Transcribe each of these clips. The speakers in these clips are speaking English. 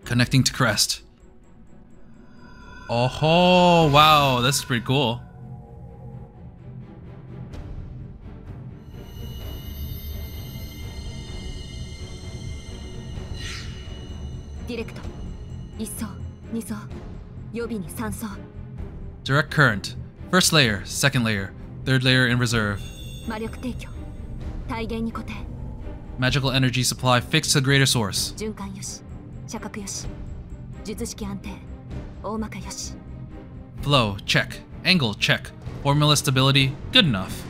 Connecting to crest. Oh, wow, that's pretty cool. Direct current. First layer, second layer, third layer in reserve. Magical energy supply fixed to greater source. Flow, check. Angle, check. Formula stability, good enough.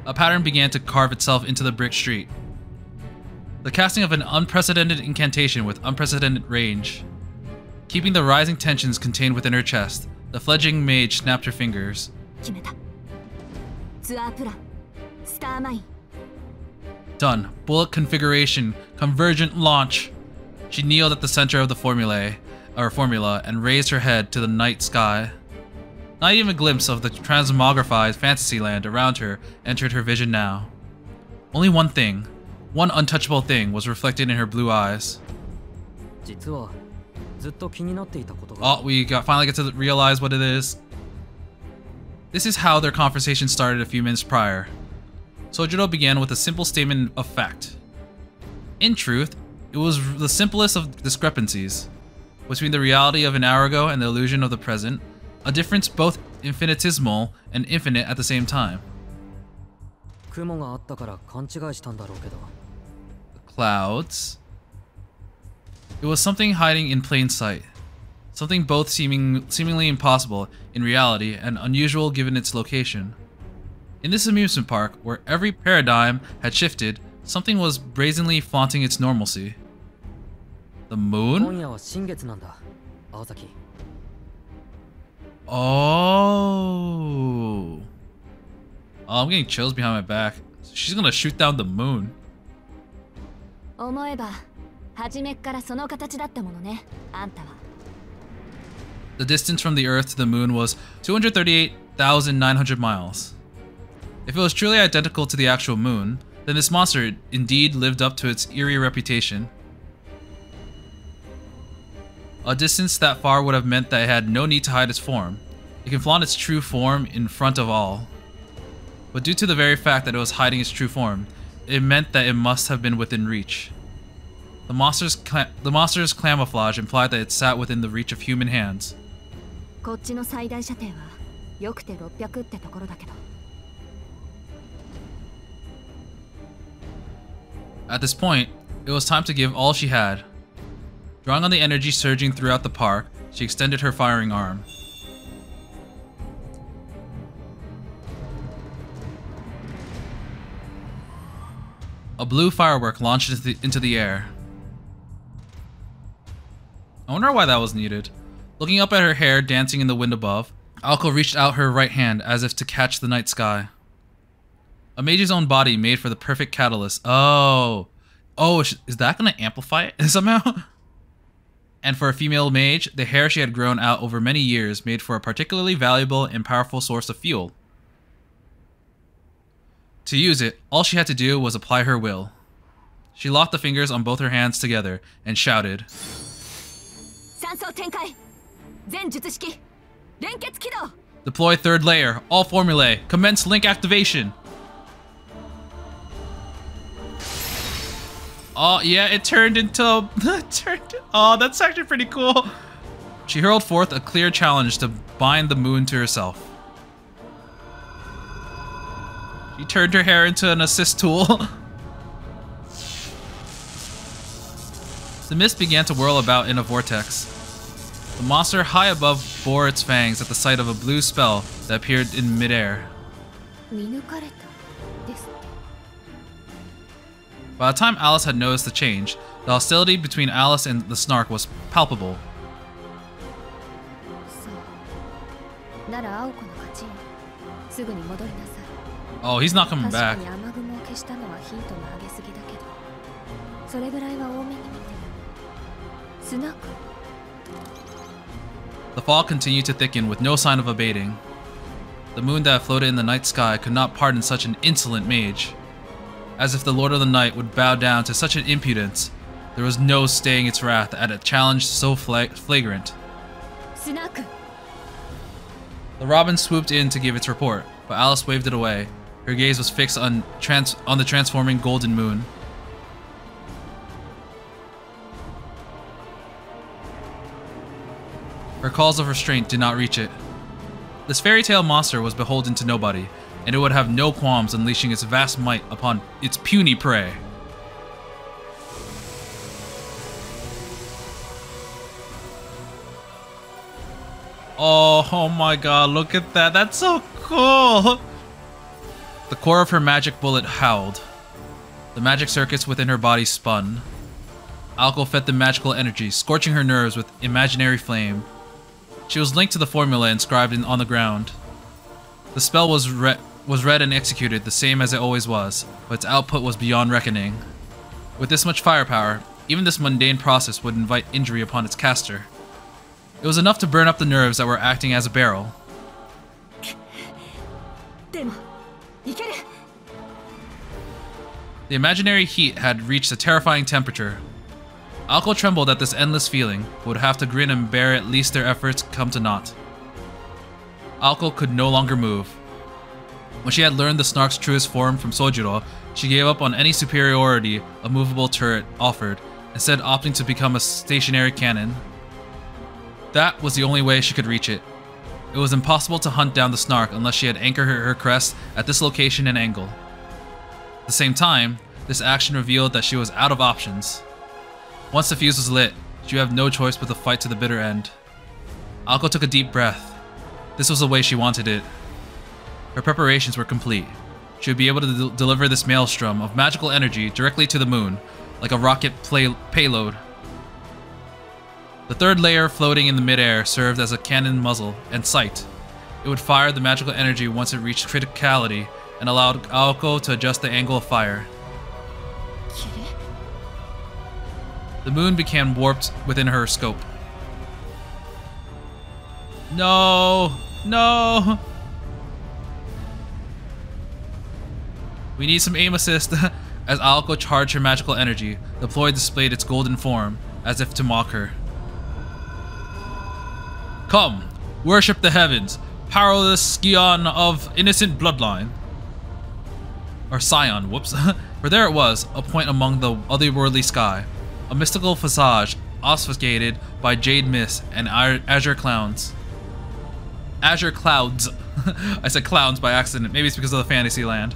A pattern began to carve itself into the brick street. The casting of an unprecedented incantation with unprecedented range. Keeping the rising tensions contained within her chest, the fledgling mage snapped her fingers. Done. Bullet configuration. Convergent launch. She kneeled at the center of the formula and raised her head to the night sky. Not even a glimpse of the transmogrified fantasyland around her entered her vision now. Only one thing, one untouchable thing, was reflected in her blue eyes. Oh, we finally get to realize what it is. This is how their conversation started a few minutes prior. Sojiro began with a simple statement of fact. In truth, it was the simplest of discrepancies between the reality of an hour ago and the illusion of the present, a difference both infinitesimal and infinite at the same time. The clouds. It was something hiding in plain sight. Something both seemingly impossible in reality and unusual given its location. In this amusement park, where every paradigm had shifted, something was brazenly flaunting its normalcy. The moon? Oh, I'm getting chills behind my back. She's gonna shoot down the moon. The distance from the Earth to the moon was 238,900 miles. If it was truly identical to the actual moon, then this monster indeed lived up to its eerie reputation. A distance that far would have meant that it had no need to hide its form. It can flaunt its true form in front of all. But due to the very fact that it was hiding its true form, it meant that it must have been within reach. The monster's camouflage implied that it sat within the reach of human hands. At this point, it was time to give all she had. Drawing on the energy surging throughout the park, she extended her firing arm. A blue firework launched into the air. I wonder why that was needed. Looking up at her hair dancing in the wind above, Aoko reached out her right hand as if to catch the night sky. A mage's own body made for the perfect catalyst. Oh, is that gonna amplify it somehow? And for a female mage, the hair she had grown out over many years made for a particularly valuable and powerful source of fuel. To use it, all she had to do was apply her will. She locked the fingers on both her hands together and shouted, "Deploy third layer, all formulae, commence link activation." Oh yeah, it turned into... Oh, that's actually pretty cool. She hurled forth a clear challenge to bind the moon to herself. She turned her hair into an assist tool. The mist began to whirl about in a vortex. The monster high above bore its fangs at the sight of a blue spell that appeared in midair. By the time Alice had noticed the change, the hostility between Alice and the Snark was palpable. Oh, he's not coming back. The fog continued to thicken with no sign of abating. The moon that floated in the night sky could not pardon such an insolent mage. As if the Lord of the Night would bow down to such an impudence, There was no staying its wrath at a challenge so flagrant. The robin swooped in to give its report, but Alice waved it away. Her gaze was fixed on the transforming golden moon. Her calls of restraint did not reach it. This fairy tale monster was beholden to nobody, and it would have no qualms unleashing its vast might upon its puny prey. Oh my god, look at that. That's so cool. The core of her magic bullet howled. The magic circuits within her body spun. Alco fed the magical energy, scorching her nerves with imaginary flame. She was linked to the formula inscribed on the ground. The spell was read and executed the same as it always was, but its output was beyond reckoning. With this much firepower, even this mundane process would invite injury upon its caster. It was enough to burn up the nerves that were acting as a barrel. The imaginary heat had reached a terrifying temperature. Alco trembled at this endless feeling, but would have to grin and bear at least their efforts come to naught. Alco could no longer move. When she had learned the Snark's truest form from Sojiro, she gave up on any superiority a movable turret offered, instead opting to become a stationary cannon. That was the only way she could reach it. It was impossible to hunt down the Snark unless she had anchored her crest at this location and angle. At the same time, this action revealed that she was out of options. Once the fuse was lit, she would have no choice but to fight to the bitter end. Alco took a deep breath. This was the way she wanted it. Her preparations were complete. She would be able to deliver this maelstrom of magical energy directly to the moon, like a rocket payload. The third layer floating in the midair served as a cannon muzzle and sight. It would fire the magical energy once it reached criticality and allowed Alco to adjust the angle of fire. The moon became warped within her scope. No! No! We need some aim assist. As Alco charged her magical energy, the ploy displayed its golden form, as if to mock her. Come, worship the heavens, powerless scion of innocent bloodline. Or scion, whoops. For there it was, a point among the otherworldly sky, a mystical visage obfuscated by jade mist and azure clouds. Azure clouds. I said clowns by accident, maybe it's because of the fantasy land.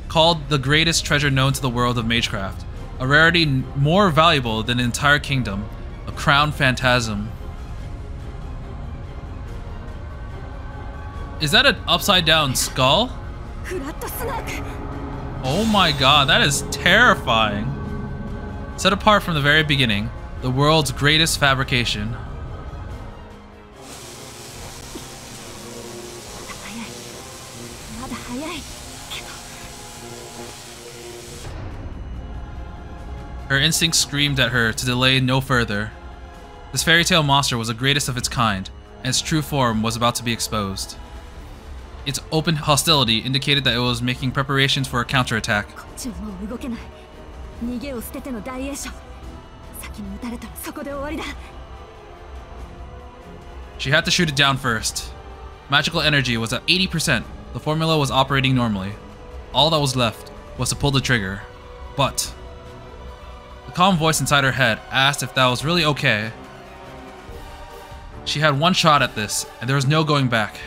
Called the greatest treasure known to the world of magecraft, a rarity more valuable than an entire kingdom, a crown phantasm. Is that an upside down skull? Oh my god, that is terrifying. Set apart from the very beginning, the world's greatest fabrication. Her instincts screamed at her to delay no further. This fairy tale monster was the greatest of its kind, and its true form was about to be exposed. Its open hostility indicated that it was making preparations for a counterattack. She had to shoot it down first. Magical energy was at 80%. The formula was operating normally. All that was left was to pull the trigger. But the calm voice inside her head asked if that was really okay. She had one shot at this, and there was no going back.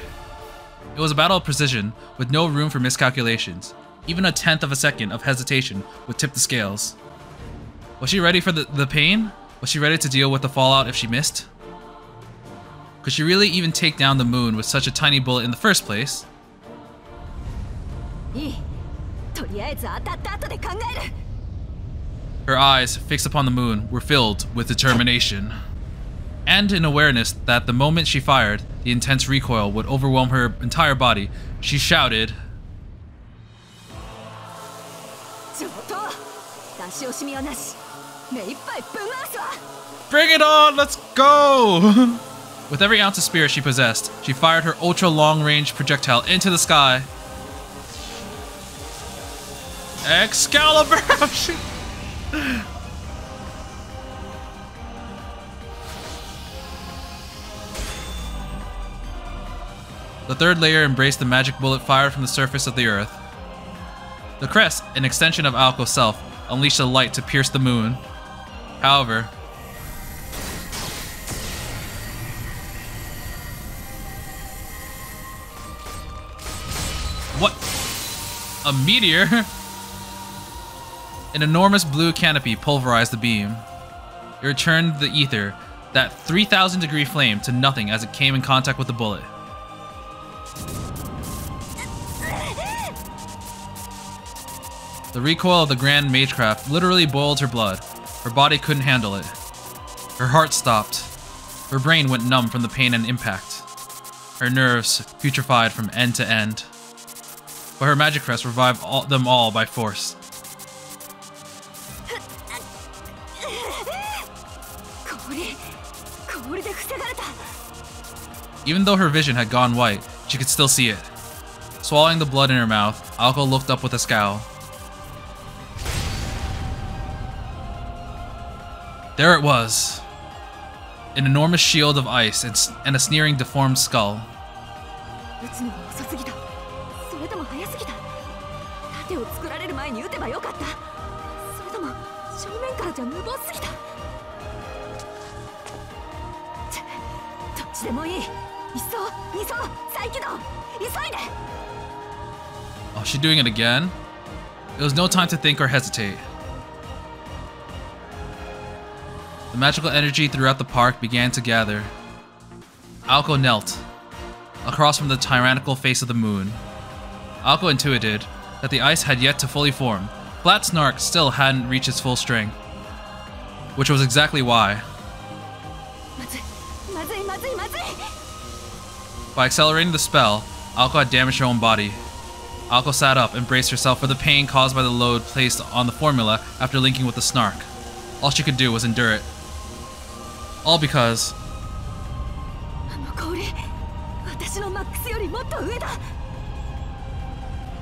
It was a battle of precision, with no room for miscalculations. Even a tenth of a second of hesitation would tip the scales. Was she ready for the pain? Was she ready to deal with the fallout if she missed? Could she really even take down the moon with such a tiny bullet in the first place? Her eyes, fixed upon the moon, were filled with determination. And in awareness that the moment she fired, the intense recoil would overwhelm her entire body, she shouted, "Bring it on, let's go!" With every ounce of spirit she possessed, she fired her ultra long-range projectile into the sky. Excalibur! The third layer embraced the magic bullet fired from the surface of the earth. The crest, an extension of Aoko's self, unleashed a light to pierce the moon. However, what? A meteor? An enormous blue canopy pulverized the beam. It returned the ether, that 3,000-degree flame, to nothing as it came in contact with the bullet. The recoil of the grand magecraft literally boiled her blood. Her body couldn't handle it. Her heart stopped. Her brain went numb from the pain and impact. Her nerves putrefied from end to end. But her magic crest revived them all by force. Even though her vision had gone white, she could still see it. Swallowing the blood in her mouth, Aoko looked up with a scowl. There it was. An enormous shield of ice and a sneering, deformed skull. Oh, she's doing it again? It was no time to think or hesitate. The magical energy throughout the park began to gather. Aoko knelt, across from the tyrannical face of the moon. Aoko intuited that the ice had yet to fully form. Flat Snark still hadn't reached its full strength. Which was exactly why. By accelerating the spell, Aoko had damaged her own body. Aoko sat up and braced herself for the pain caused by the load placed on the formula after linking with the Snark. All she could do was endure it. All because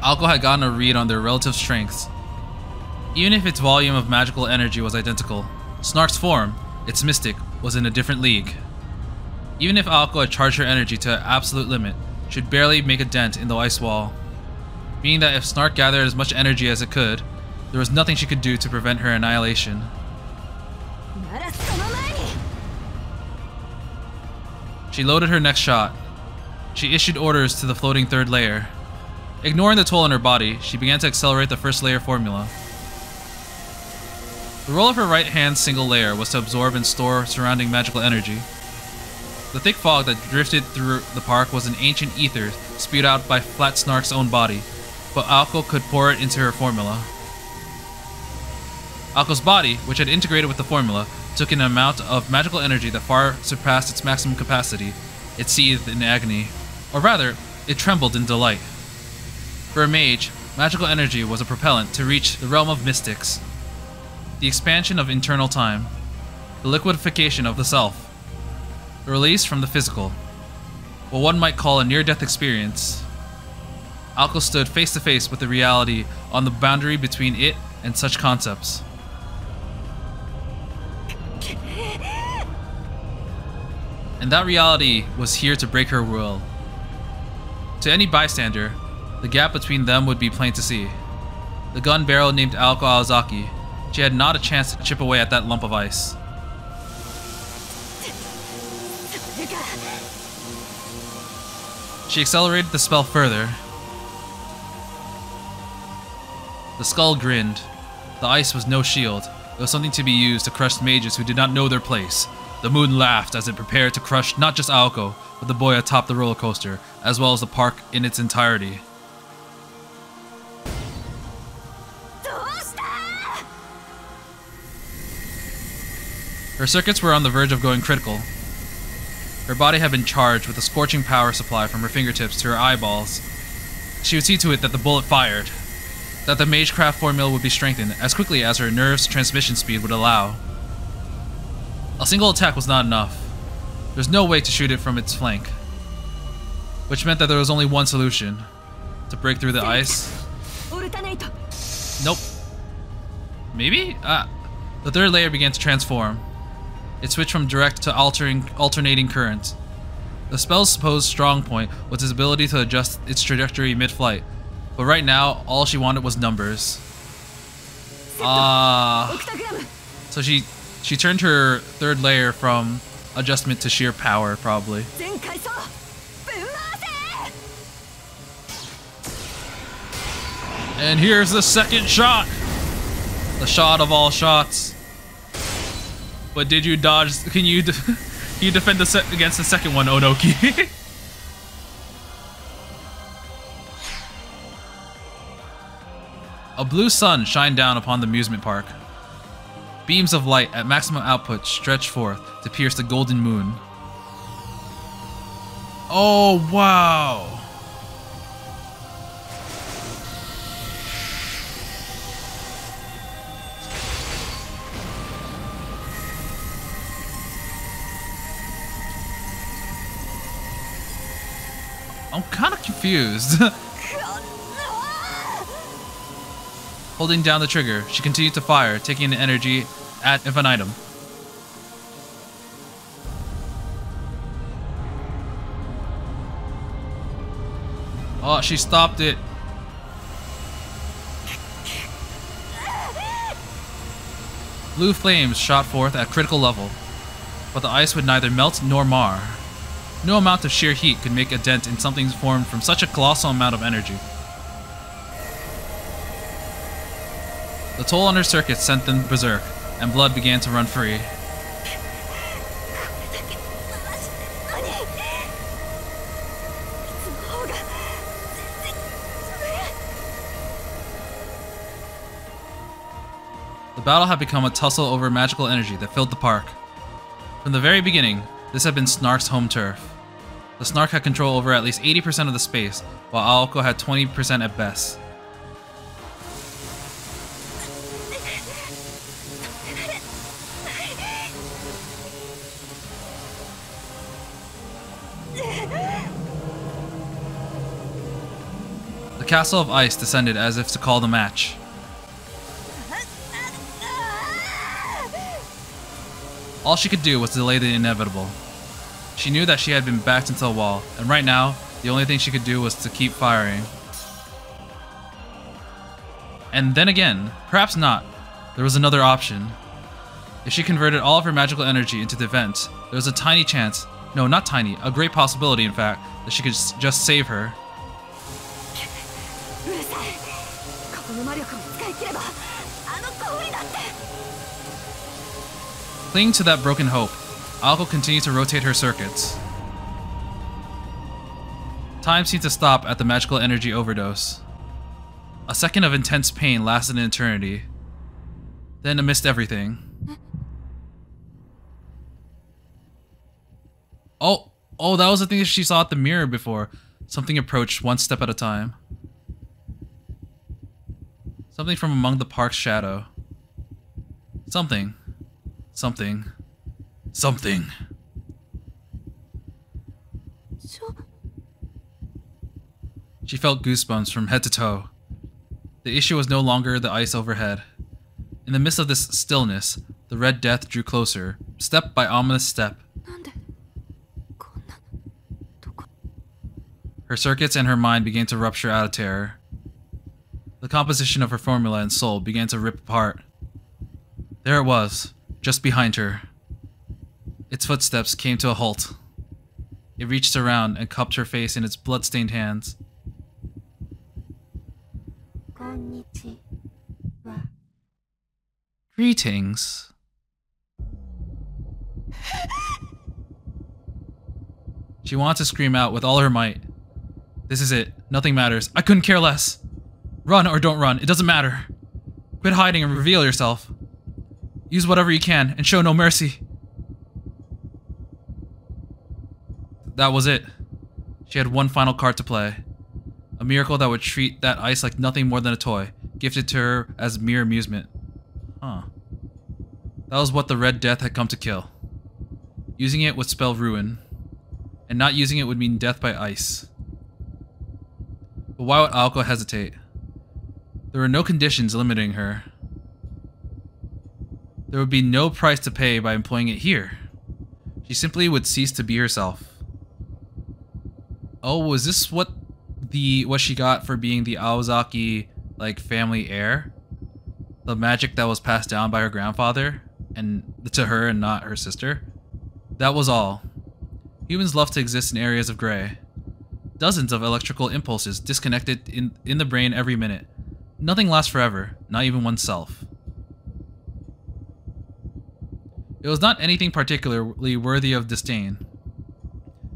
Aoko had gotten a read on their relative strengths. Even if its volume of magical energy was identical, Snark's form, its mystic, was in a different league. Even if Aoko had charged her energy to an absolute limit, she'd barely make a dent in the ice wall. Meaning that if Snark gathered as much energy as it could, there was nothing she could do to prevent her annihilation. She loaded her next shot. She issued orders to the floating third layer. Ignoring the toll on her body, she began to accelerate the first layer formula. The role of her right hand's single layer was to absorb and store surrounding magical energy. The thick fog that drifted through the park was an ancient ether spewed out by Flat Snark's own body, but Aoko could pour it into her formula. Aoko's body, which had integrated with the formula, took an amount of magical energy that far surpassed its maximum capacity. It seethed in agony. Or rather, it trembled in delight. For a mage, magical energy was a propellant to reach the realm of mystics. The expansion of internal time. The liquefaction of the self. The release from the physical. What one might call a near-death experience. Aoko stood face to face with the reality on the boundary between it and such concepts. And that reality was here to break her will. To any bystander, the gap between them would be plain to see. The gun barrel named Aoko Aozaki. She had not a chance to chip away at that lump of ice. She accelerated the spell further. The skull grinned. The ice was no shield. It was something to be used to crush mages who did not know their place. The moon laughed as it prepared to crush not just Aoko, but the boy atop the roller coaster, as well as the park in its entirety. Her circuits were on the verge of going critical. Her body had been charged with a scorching power supply from her fingertips to her eyeballs. She would see to it that the bullet fired, that the magecraft formula would be strengthened as quickly as her nerve's transmission speed would allow. A single attack was not enough. There's no way to shoot it from its flank. Which meant that there was only one solution. To break through the ice. Nope. Maybe? The third layer began to transform. It switched from direct to alternating current. The spell's supposed strong point was its ability to adjust its trajectory mid-flight, but right now, all she wanted was numbers. So she turned her third layer from adjustment to sheer power, probably. And here's the second shot! The shot of all shots. But did you dodge? Can you defend against the second one, Onoki? A blue sun shined down upon the amusement park. Beams of light at maximum output stretched forth to pierce the golden moon. Oh, wow! I'm kind of confused. Holding down the trigger, she continued to fire, taking the energy ad infinitum. Oh, she stopped it. Blue flames shot forth at critical level, but the ice would neither melt nor mar. No amount of sheer heat could make a dent in something formed from such a colossal amount of energy. The toll on her circuits sent them berserk, and blood began to run free. The battle had become a tussle over magical energy that filled the park. From the very beginning, this had been Snark's home turf. The Snark had control over at least 80% of the space, while Aoko had 20% at best. The castle of ice descended as if to call the match. All she could do was delay the inevitable. She knew that she had been backed into a wall, and right now, the only thing she could do was to keep firing. And then again, perhaps not, there was another option. If she converted all of her magical energy into the event, there was a tiny chance, no, not tiny, a great possibility in fact, that she could just save her. Clinging to that broken hope, Aoko continued to rotate her circuits. Time seemed to stop at the magical energy overdose. A second of intense pain lasted an eternity. Then amidst everything... Oh, that was the thing that she saw at the mirror before. Something approached one step at a time. Something from among the park's shadow. Something. She felt goosebumps from head to toe. The issue was no longer the ice overhead. In the midst of this stillness, the Red Death drew closer, step by ominous step. Her circuits and her mind began to rupture out of terror. The composition of her formula and soul began to rip apart. There it was, just behind her. Its footsteps came to a halt. It reached around and cupped her face in its blood-stained hands. Greetings. She wanted to scream out with all her might. This is it. Nothing matters. I couldn't care less. Run or don't run. It doesn't matter. Quit hiding and reveal yourself. Use whatever you can and show no mercy. That was it. She had one final card to play. A miracle that would treat that ice like nothing more than a toy, gifted to her as mere amusement. Huh. That was what the Red Death had come to kill. Using it would spell ruin, and not using it would mean death by ice. But why would Aoko hesitate? There were no conditions limiting her. There would be no price to pay by employing it here. She simply would cease to be herself. Oh, was this what she got for being the Aozaki like family heir? The magic that was passed down by her grandfather and to her and not her sister? That was all. Humans love to exist in areas of gray. Dozens of electrical impulses disconnected in the brain every minute. Nothing lasts forever, not even oneself. It was not anything particularly worthy of disdain.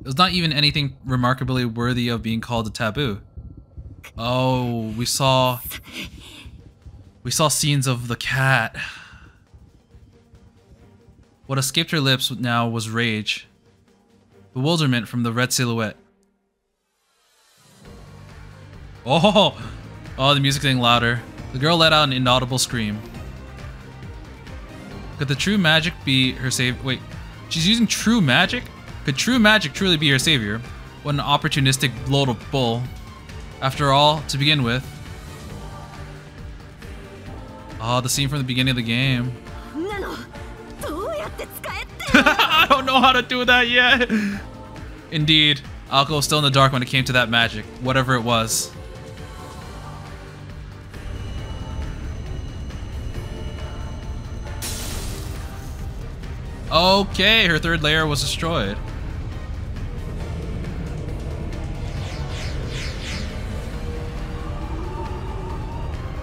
It was not even anything remarkably worthy of being called a taboo. Oh, we saw scenes of the cat. What escaped her lips now was rage. Bewilderment from the red silhouette. Oh, the music getting louder. The girl let out an inaudible scream. Could the true magic be her savior? Wait, she's using true magic? Could true magic truly be her savior? What an opportunistic load of bull. After all, to begin with. Oh, the scene from the beginning of the game. I don't know how to do that yet. Indeed, Alko was still in the dark when it came to that magic, whatever it was. Okay, her third layer was destroyed.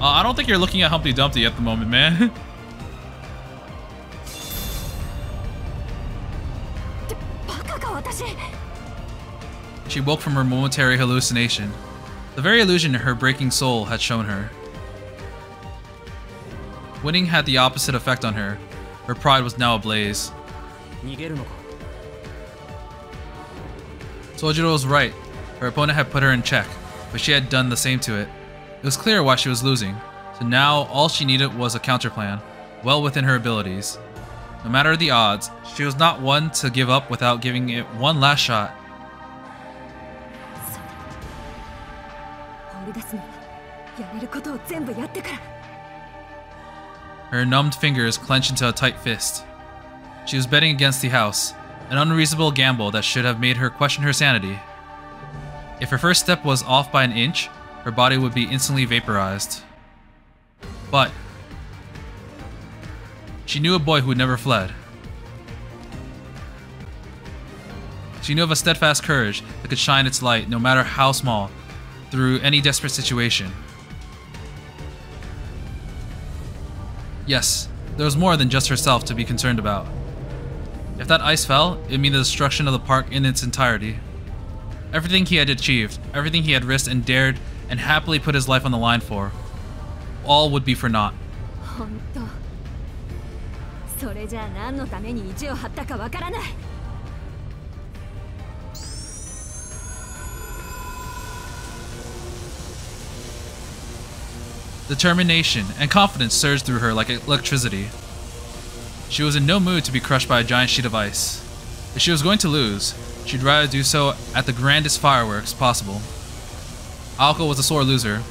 I don't think you're looking at Humpty Dumpty at the moment, man. She woke from her momentary hallucination. The very illusion her breaking soul had shown her. Winning had the opposite effect on her. Her pride was now ablaze. Sojiro was right. Her opponent had put her in check, but she had done the same to it. It was clear why she was losing, so now all she needed was a counterplan, well within her abilities. No matter the odds, she was not one to give up without giving it one last shot. Her numbed fingers clenched into a tight fist. She was betting against the house, an unreasonable gamble that should have made her question her sanity. If her first step was off by an inch, her body would be instantly vaporized. But she knew a boy who never fled. She knew of a steadfast courage that could shine its light, no matter how small, through any desperate situation. Yes, there was more than just herself to be concerned about. If that ice fell, it would mean the destruction of the park in its entirety. Everything he had achieved, everything he had risked and dared and happily put his life on the line for, all would be for naught. Determination and confidence surged through her like electricity. She was in no mood to be crushed by a giant sheet of ice. If she was going to lose, she'd rather do so at the grandest fireworks possible. Aoko was a sore loser.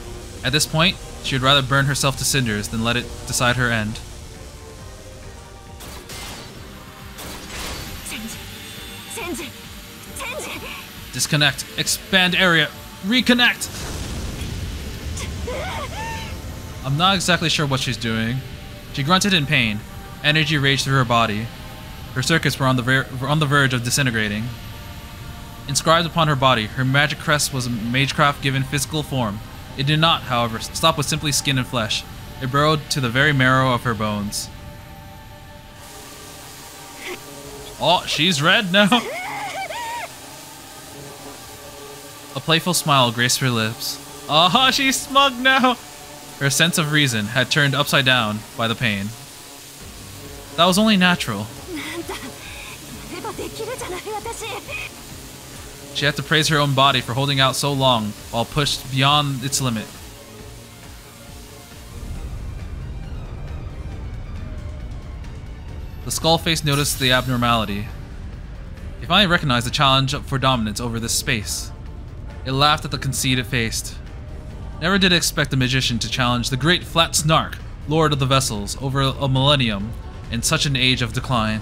At this point, she would rather burn herself to cinders than let it decide her end. Disconnect, expand area, reconnect! I'm not exactly sure what she's doing. She grunted in pain. Energy raged through her body. Her circuits were on the verge of disintegrating. Inscribed upon her body, her magic crest was a magecraft given physical form. It did not, however, stop with simply skin and flesh. It burrowed to the very marrow of her bones. Oh, she's red now. A playful smile graced her lips. Ah, she's smug now. Her sense of reason had turned upside down by the pain. That was only natural. She had to praise her own body for holding out so long while pushed beyond its limit. The skull face noticed the abnormality. It finally recognized the challenge for dominance over this space. It laughed at the conceit it faced. Never did it expect the magician to challenge the great Flat Snark, Lord of the Vessels, over a millennium in such an age of decline.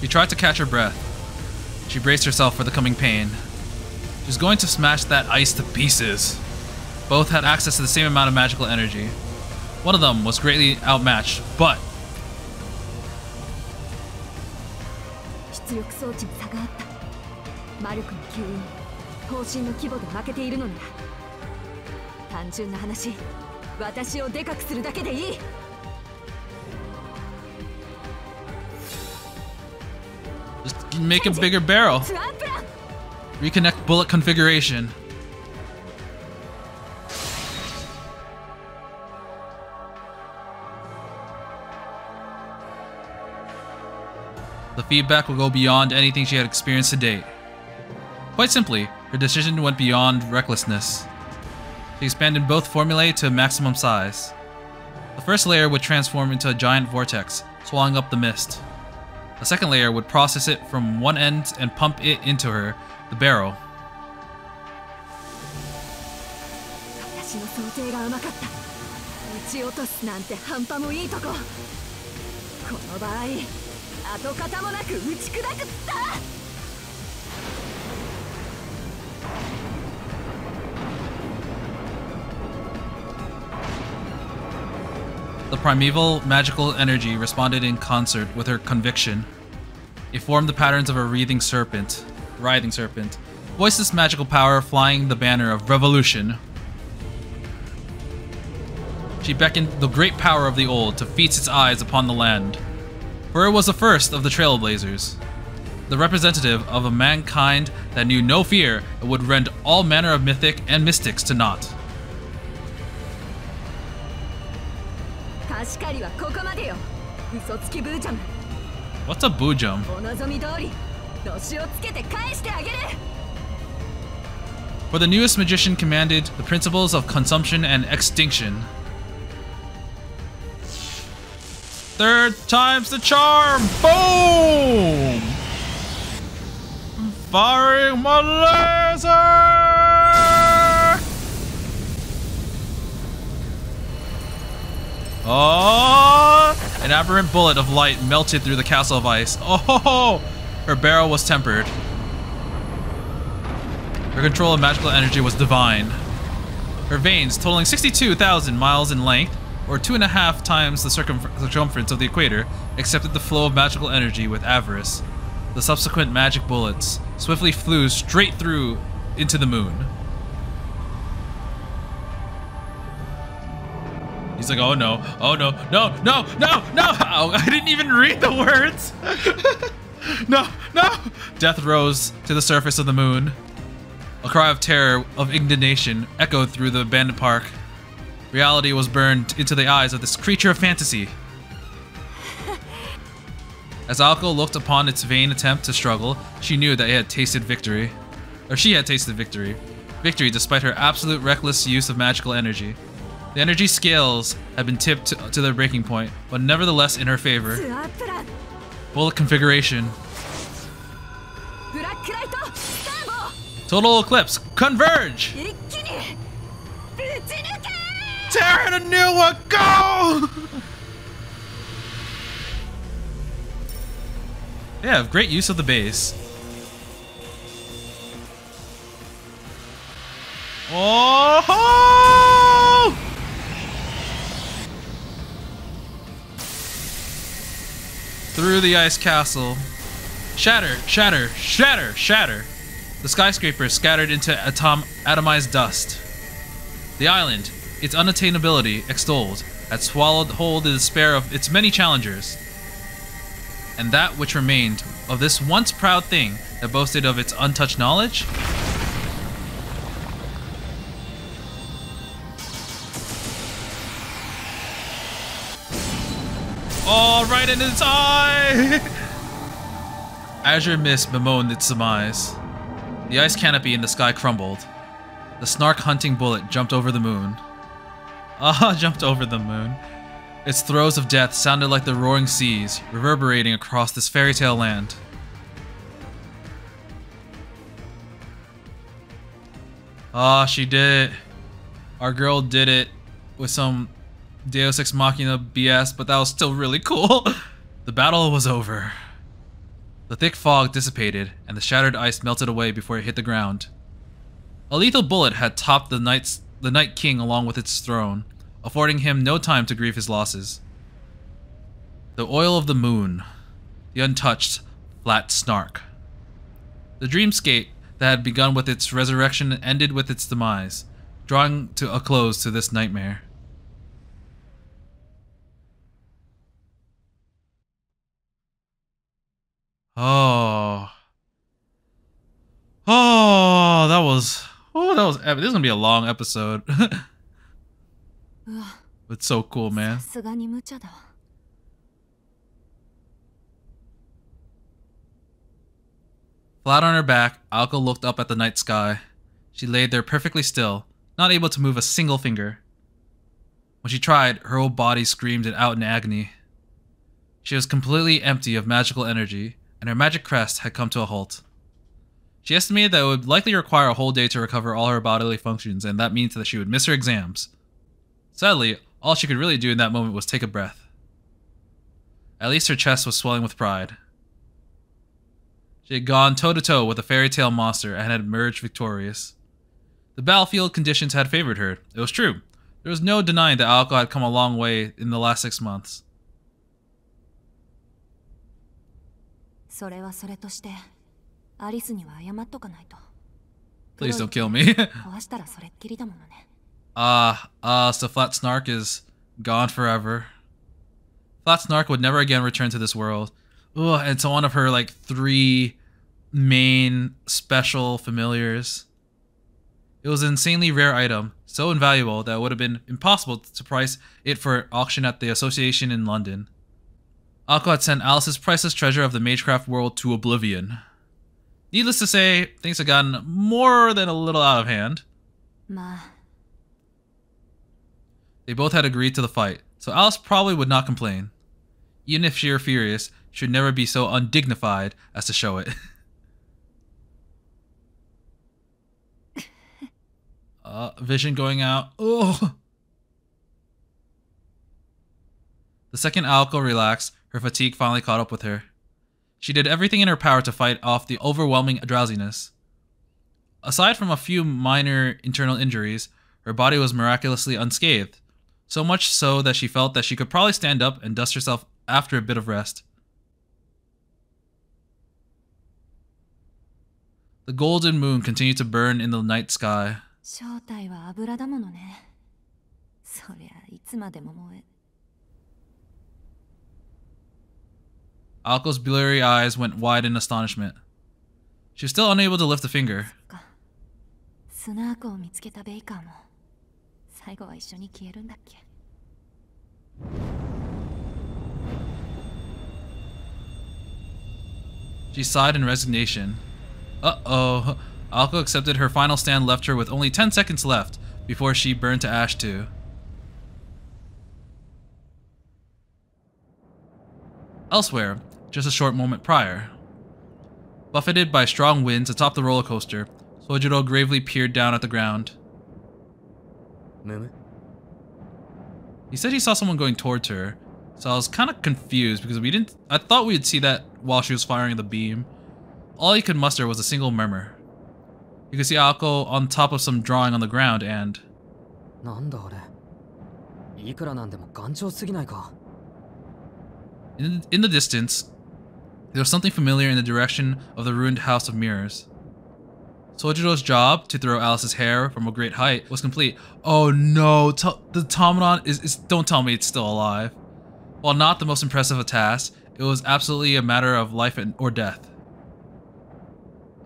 She tried to catch her breath. She braced herself for the coming pain. She was going to smash that ice to pieces. Both had access to the same amount of magical energy. One of them was greatly outmatched, but... 出力装置に差があった。魔力の吸引、方針の規模で負けているのなら、単純な話、私をでかくするだけでいい。Just make a bigger barrel. Reconnect bullet configuration. The feedback will go beyond anything she had experienced to date. Quite simply, her decision went beyond recklessness. She expanded both formulae to maximum size. The first layer would transform into a giant vortex, swallowing up the mist. The second layer would process it from one end and pump it into her, the barrel. 私の想定が甘かった。撃ち落とすなんて半端もいいとこ。この場合、跡形もなく打ち砕くった。The primeval magical energy responded in concert with her conviction. It formed the patterns of a writhing serpent, voiced this magical power flying the banner of revolution. She beckoned the great power of the old to feast its eyes upon the land. For it was the first of the Trailblazers, the representative of a mankind that knew no fear and would rend all manner of mythic and mystics to naught. What's a boojum? For the newest magician commanded the principles of consumption and extinction. Third time's the charm! Boom! I'm firing my laser! Oh! An aberrant bullet of light melted through the castle of ice. Oh! Her barrel was tempered. Her control of magical energy was divine. Her veins, totaling 62,000 miles in length, or 2.5 times the circumference of the equator, accepted the flow of magical energy with avarice. The subsequent magic bullets swiftly flew straight through into the moon. He's like, oh no, no, no, no, no, no! Oh, I didn't even read the words! No, no! Death rose to the surface of the moon. A cry of terror, of indignation, echoed through the abandoned park. Reality was burned into the eyes of this creature of fantasy. As Aoko looked upon its vain attempt to struggle, she knew that it had tasted victory. Or she had tasted victory. Victory despite her absolute reckless use of magical energy. The energy scales had been tipped to their breaking point, but nevertheless in her favor. Bullet configuration. Total eclipse. Converge! Tear it a new one! Go! They have great use of the base. Oh! Through the ice castle. Shatter, shatter, shatter, shatter. The skyscraper scattered into atomized dust. The island, its unattainability extolled, had swallowed whole the despair of its many challengers. And that which remained of this once proud thing that boasted of its untouched knowledge? Oh, right in its eye! Azure mist bemoaned its demise. The ice canopy in the sky crumbled. The snark-hunting bullet jumped over the moon. Jumped over the moon. Its throes of death sounded like the roaring seas, reverberating across this fairy tale land. She did it. Our girl did it with some Deus Ex Machina BS, but that was still really cool. The battle was over. The thick fog dissipated, and the shattered ice melted away before it hit the ground. A lethal bullet had topped the Night King along with its throne, affording him no time to grieve his losses. The oil of the moon. The untouched, flat snark. The dreamscape that had begun with its resurrection ended with its demise, drawing to a close to this nightmare. Oh, that was epic. This is gonna be a long episode. It's so cool, man. Flat on her back, Aoko looked up at the night sky. She laid there perfectly still, not able to move a single finger. When she tried, her whole body screamed it out in agony. She was completely empty of magical energy, and her magic crest had come to a halt. She estimated that it would likely require a whole day to recover all her bodily functions, and that means that she would miss her exams. Sadly, all she could really do in that moment was take a breath. At least her chest was swelling with pride. She had gone toe-to-toe with a fairy tale monster and had emerged victorious. The battlefield conditions had favored her. It was true. There was no denying that Aoko had come a long way in the last 6 months. Please don't kill me. So Flat Snark is gone forever. Flat Snark would never again return to this world. Ugh, and it's one of her, like, 3 main special familiars. It was an insanely rare item, so invaluable that it would have been impossible to price it for auction at the Association in London. Aoko had sent Alice's priceless treasure of the Magecraft world to oblivion. Needless to say, things had gotten more than a little out of hand. They both had agreed to the fight, so Alice probably would not complain. Even if she were furious, she would never be so undignified as to show it. Vision going out. Oh. The second Aoko relaxed, her fatigue finally caught up with her. She did everything in her power to fight off the overwhelming drowsiness. Aside from a few minor internal injuries, her body was miraculously unscathed, so much so that she felt that she could probably stand up and dust herself after a bit of rest. The golden moon continued to burn in the night sky. Aoko's blurry eyes went wide in astonishment. She was still unable to lift a finger. She sighed in resignation. Uh-oh. Aoko accepted her final stand left her with only 10 seconds left before she burned to ash too. Elsewhere, just a short moment prior. Buffeted by strong winds atop the roller coaster, Sojiro gravely peered down at the ground. He said he saw someone going towards her, so I was kind of confused because I thought we'd see that while she was firing the beam. All he could muster was a single murmur. You could see Aoko on top of some drawing on the ground and... In the distance, there was something familiar in the direction of the ruined House of Mirrors. Sojiro's job to throw Alice's hair from a great height was complete. Oh no, the Tomadon is don't tell me it's still alive. While not the most impressive of tasks, it was absolutely a matter of life or death.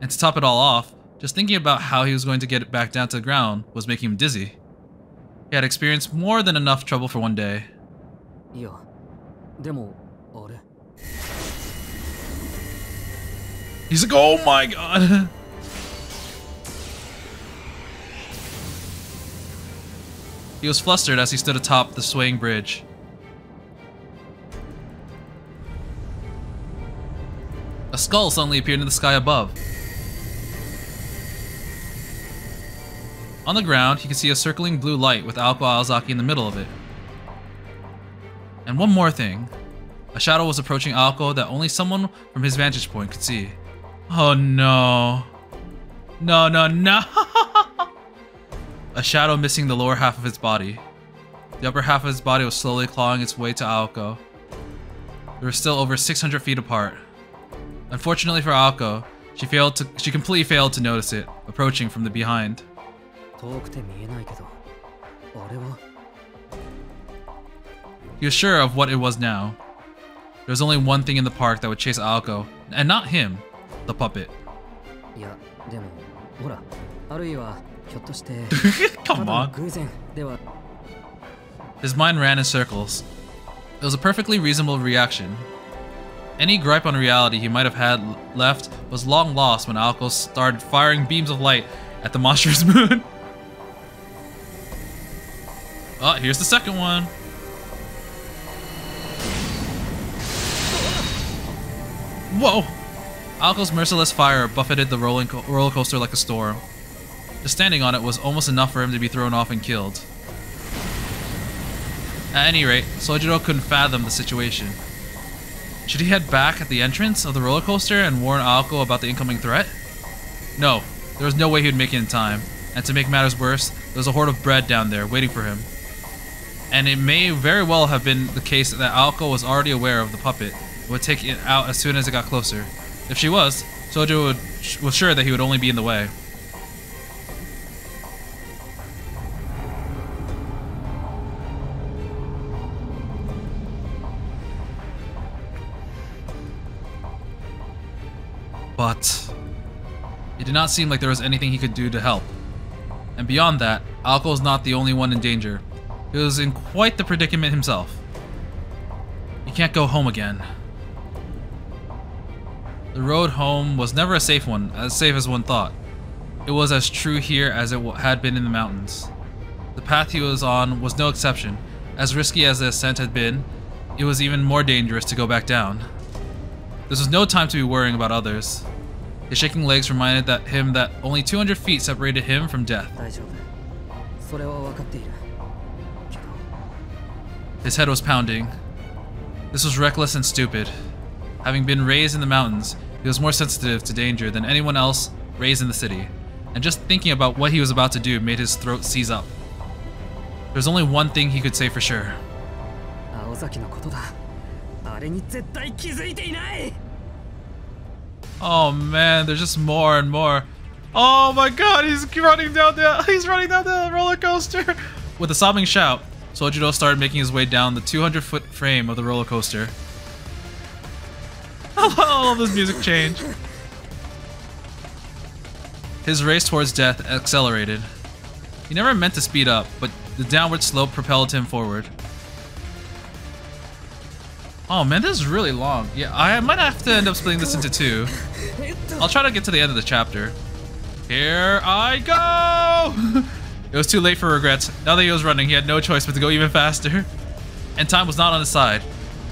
And to top it all off, just thinking about how he was going to get it back down to the ground was making him dizzy. He had experienced more than enough trouble for one day. He's like, oh my god! He was flustered as he stood atop the swaying bridge. A skull suddenly appeared in the sky above. On the ground, he could see a circling blue light with Aoko Aozaki in the middle of it. And one more thing. A A shadow was approaching Aoko that only someone from his vantage point could see. Oh no. No, no, no! A shadow missing the lower half of its body. The upper half of his body was slowly clawing its way to Aoko. They were still over 600 feet apart. Unfortunately for Aoko, she completely failed to notice it, approaching from the behind. He was sure of what it was now. There was only one thing in the park that would chase Aoko, and not him, the puppet. Come on. His mind ran in circles. It was a perfectly reasonable reaction. Any gripe on reality he might have had left was long lost when Aoko started firing beams of light at the monstrous moon. Oh, here's the second one. Whoa! Aoko's merciless fire buffeted the roller coaster like a storm. Just standing on it was almost enough for him to be thrown off and killed. At any rate, Sojiro couldn't fathom the situation. Should he head back at the entrance of the roller coaster and warn Aoko about the incoming threat? No, there was no way he would make it in time, and to make matters worse, there was a hoard of bread down there waiting for him. And it may very well have been the case that Aoko was already aware of the puppet and would take it out as soon as it got closer. If she was, Sojiro was sure that he would only be in the way. But it did not seem like there was anything he could do to help. And beyond that, Aoko was not the only one in danger. He was in quite the predicament himself. He can't go home again. The road home was never a safe one, as safe as one thought. It was as true here as it had been in the mountains. The path he was on was no exception. As risky as the ascent had been, it was even more dangerous to go back down. This was no time to be worrying about others. His shaking legs reminded him that only 200 feet separated him from death. His head was pounding. This was reckless and stupid. Having been raised in the mountains, he was more sensitive to danger than anyone else raised in the city, and just thinking about what he was about to do made his throat seize up. There was only one thing he could say for sure. Oh man, there's just more and more. Oh my god, he's running down the roller coaster. With a sobbing shout, Sojiro started making his way down the 200-foot frame of the roller coaster. All of this music change. His race towards death accelerated. He never meant to speed up, but the downward slope propelled him forward. Oh man, this is really long. Yeah, I might have to end up splitting this into two. I'll try to get to the end of the chapter. Here I go! It was too late for regrets. Now that he was running, he had no choice but to go even faster. And time was not on his side.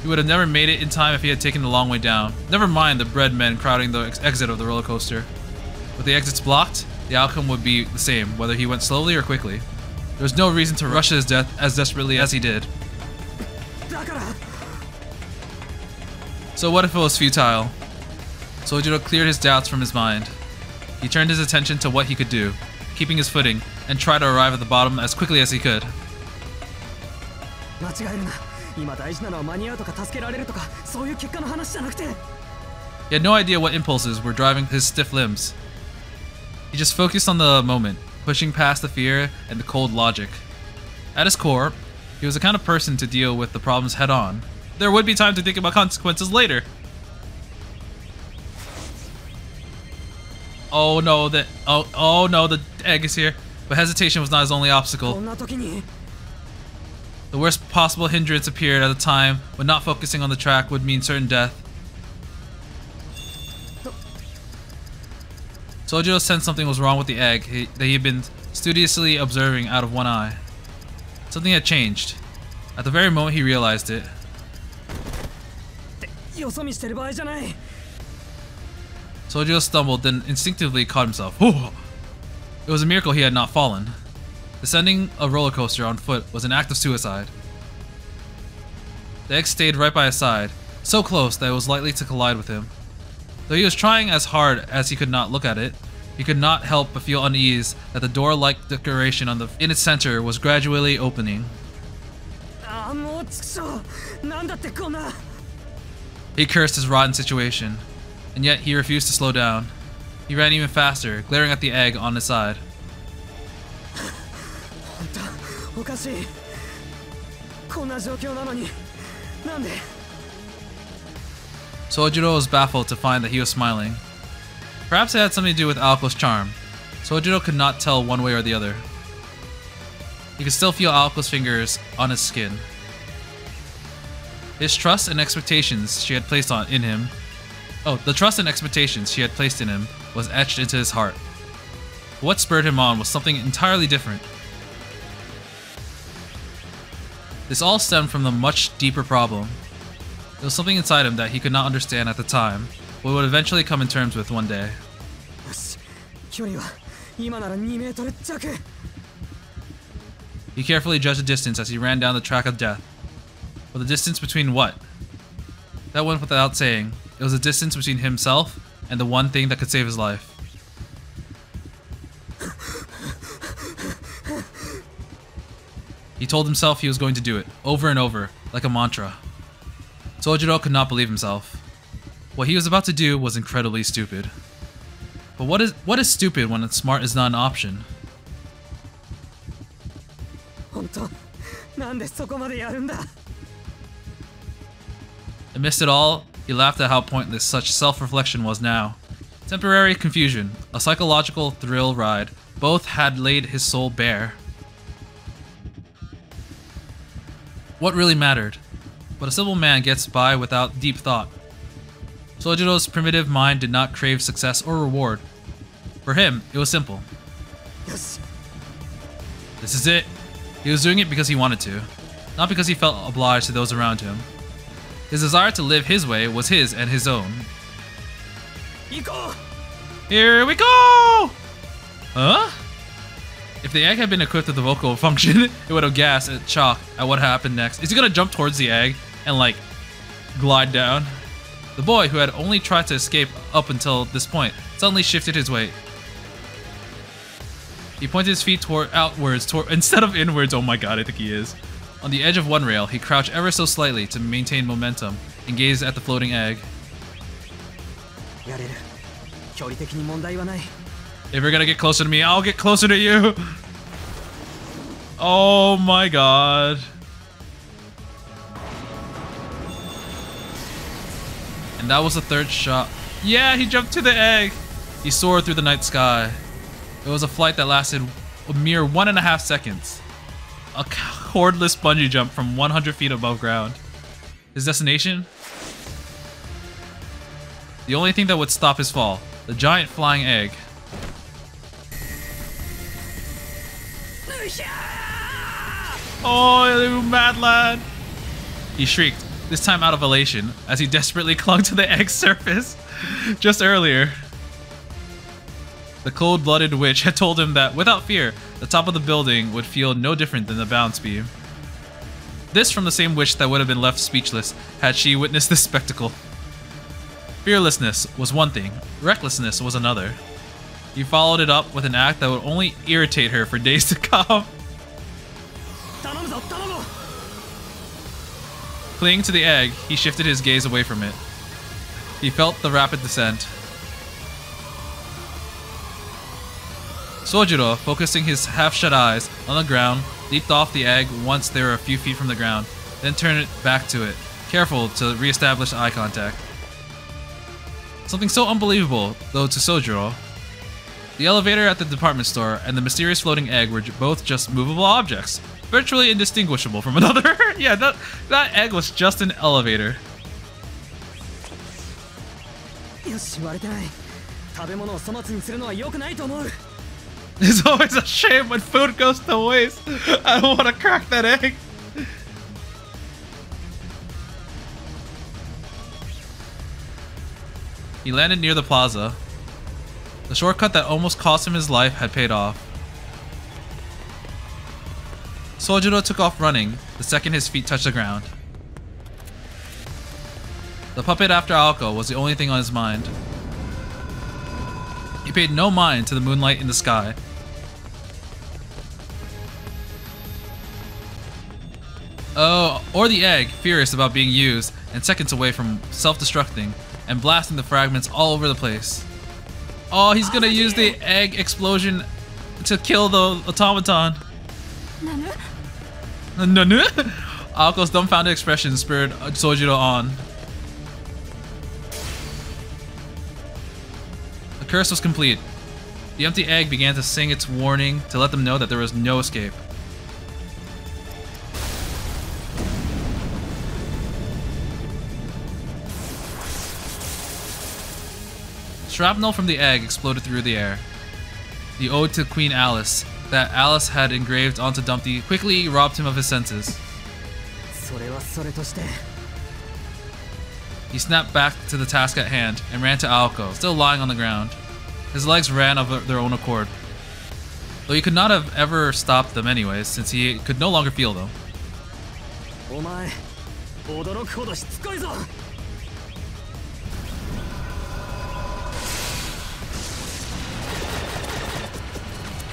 He would have never made it in time if he had taken the long way down. Never mind the bread men crowding the exit of the roller coaster. With the exits blocked, the outcome would be the same, whether he went slowly or quickly. There was no reason to rush his death as desperately as he did. So what if it was futile? Sojiro cleared his doubts from his mind. He turned his attention to what he could do, keeping his footing, and tried to arrive at the bottom as quickly as he could. He had no idea what impulses were driving his stiff limbs. He just focused on the moment, pushing past the fear and the cold logic. At his core, he was the kind of person to deal with the problems head on. There would be time to think about consequences later. Oh no, the egg is here. But hesitation was not his only obstacle. The worst possible hindrance appeared at a time when not focusing on the track would mean certain death. Sojiro sensed something was wrong with the egg that he had been studiously observing out of one eye. Something had changed. At the very moment he realized it. Sojiro stumbled, then instinctively caught himself. It was a miracle he had not fallen. Descending a roller coaster on foot was an act of suicide. The egg stayed right by his side, so close that it was likely to collide with him. Though he was trying as hard as he could not look at it, he could not help but feel unease that the door-like decoration in its center was gradually opening. He cursed his rotten situation, and yet he refused to slow down. He ran even faster, glaring at the egg on his side. Sojiro was baffled to find that he was smiling. Perhaps it had something to do with Aoko's charm. Sojiro could not tell one way or the other. He could still feel Aoko's fingers on his skin. The trust and expectations she had placed in him was etched into his heart. What spurred him on was something entirely different. This all stemmed from the much deeper problem. There was something inside him that he could not understand at the time, but would eventually come in terms with one day. He carefully judged the distance as he ran down the track of death. But the distance between what? That went without saying. It was the distance between himself and the one thing that could save his life. He told himself he was going to do it, over and over, like a mantra. Sojiro could not believe himself. What he was about to do was incredibly stupid. But what is stupid when smart is not an option? Amidst it all, he laughed at how pointless such self-reflection was now. Temporary confusion, a psychological thrill ride, both had laid his soul bare. What really mattered? But a simple man gets by without deep thought. Sojiro's primitive mind did not crave success or reward. For him, it was simple. Yes. This is it. He was doing it because he wanted to, not because he felt obliged to those around him. His desire to live his way was his and his own. Here we go! Huh? If the egg had been equipped with the vocal function, it would have gasped at shock at what happened next. Is he gonna jump towards the egg and like glide down? The boy, who had only tried to escape up until this point, suddenly shifted his weight. He pointed his feet outwards instead of inwards. Oh my god, I think he is. On the edge of one rail, he crouched ever so slightly to maintain momentum and gazed at the floating egg. If you're gonna get closer to me, I'll get closer to you. Oh my god. And that was the third shot. Yeah, he jumped to the egg. He soared through the night sky. It was a flight that lasted a mere 1.5 seconds. A cordless bungee jump from 100 feet above ground. His destination? The only thing that would stop his fall. The giant flying egg. Oh, you mad lad! He shrieked, this time out of elation, as he desperately clung to the egg's surface. Just earlier, the cold-blooded witch had told him that, without fear, the top of the building would feel no different than the bounce beam. This from the same witch that would have been left speechless had she witnessed this spectacle. Fearlessness was one thing, recklessness was another. He followed it up with an act that would only irritate her for days to come. Clinging to the egg, he shifted his gaze away from it. He felt the rapid descent. Sojiro, focusing his half-shut eyes on the ground, leaped off the egg once they were a few feet from the ground, then turned it back to it, careful to re-establish eye contact. Something so unbelievable, though, to Sojiro. The elevator at the department store and the mysterious floating egg were both just movable objects, virtually indistinguishable from another. Yeah, that egg was just an elevator. It's always a shame when food goes to waste. I don't want to crack that egg. He landed near the plaza. The shortcut that almost cost him his life had paid off. Sojiro took off running the second his feet touched the ground. The puppet after Aoko was the only thing on his mind. He paid no mind to the moonlight in the sky. Oh, or the egg, furious about being used and seconds away from self-destructing and blasting the fragments all over the place. Oh, he's gonna use the egg explosion to kill the automaton. Nanu? Aoko's dumbfounded expression spurred Sojiro on. The curse was complete. The empty egg began to sing its warning to let them know that there was no escape. Shrapnel from the egg exploded through the air. The ode to Queen Alice that Alice had engraved onto Dumpty quickly robbed him of his senses. He snapped back to the task at hand and ran to Aoko, still lying on the ground. His legs ran of their own accord, though he could not have ever stopped them anyways, since he could no longer feel them.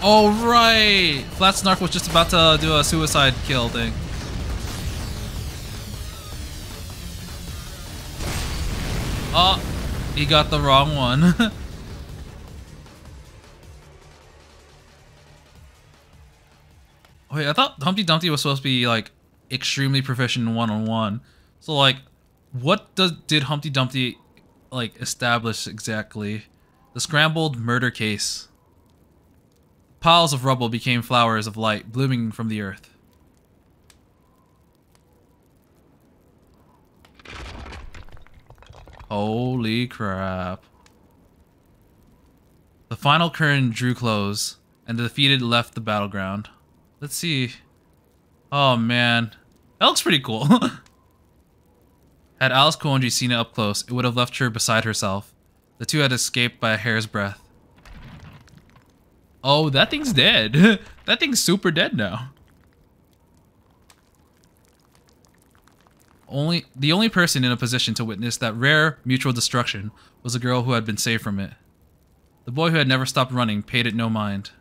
Oh right! Flat Snarf was just about to do a suicide kill thing. Oh, he got the wrong one. Wait, I thought Humpty Dumpty was supposed to be like extremely proficient in one-on-one. So like, what did Humpty Dumpty like establish exactly? The scrambled murder case. Piles of rubble became flowers of light blooming from the earth. Holy crap. The final curtain drew close, and the defeated left the battleground. Let's see. Oh man. That looks pretty cool. Had Alice Koonji seen it up close, it would have left her beside herself. The two had escaped by a hair's breadth. Oh, that thing's dead. That thing's super dead now. The only person in a position to witness that rare mutual destruction was the girl who had been saved from it. The boy who had never stopped running paid it no mind.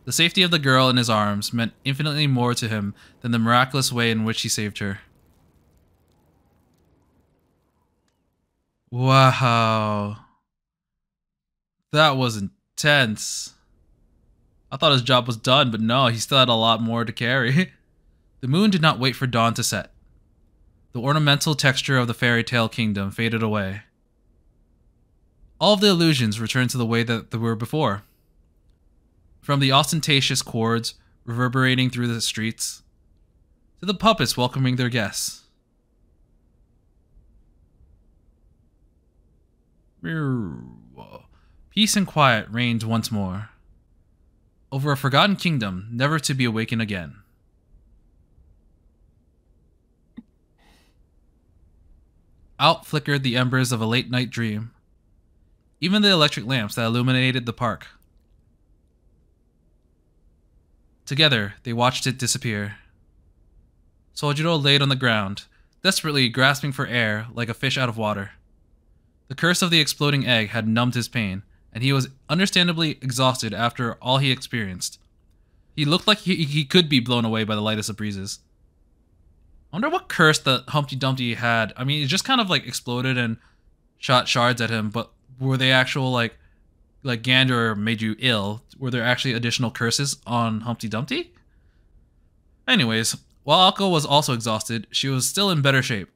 The safety of the girl in his arms meant infinitely more to him than the miraculous way in which he saved her. Wow. That was intense. I thought his job was done, but no, he still had a lot more to carry. The moon did not wait for dawn to set. The ornamental texture of the fairy tale kingdom faded away. All of the illusions returned to the way that they were before. From the ostentatious chords reverberating through the streets, to the puppets welcoming their guests. Peace and quiet reigned once more, over a forgotten kingdom never to be awakened again. Out flickered the embers of a late night dream, even the electric lamps that illuminated the park. Together, they watched it disappear. Sojiro laid on the ground, desperately grasping for air like a fish out of water. The curse of the exploding egg had numbed his pain, and he was understandably exhausted after all he experienced. He looked like he could be blown away by the lightest of breezes. I wonder what curse that Humpty Dumpty had. I mean, it just kind of like exploded and shot shards at him, but were they actual like Gander made you ill? Were there actually additional curses on Humpty Dumpty? Anyways, while Aoko was also exhausted, she was still in better shape.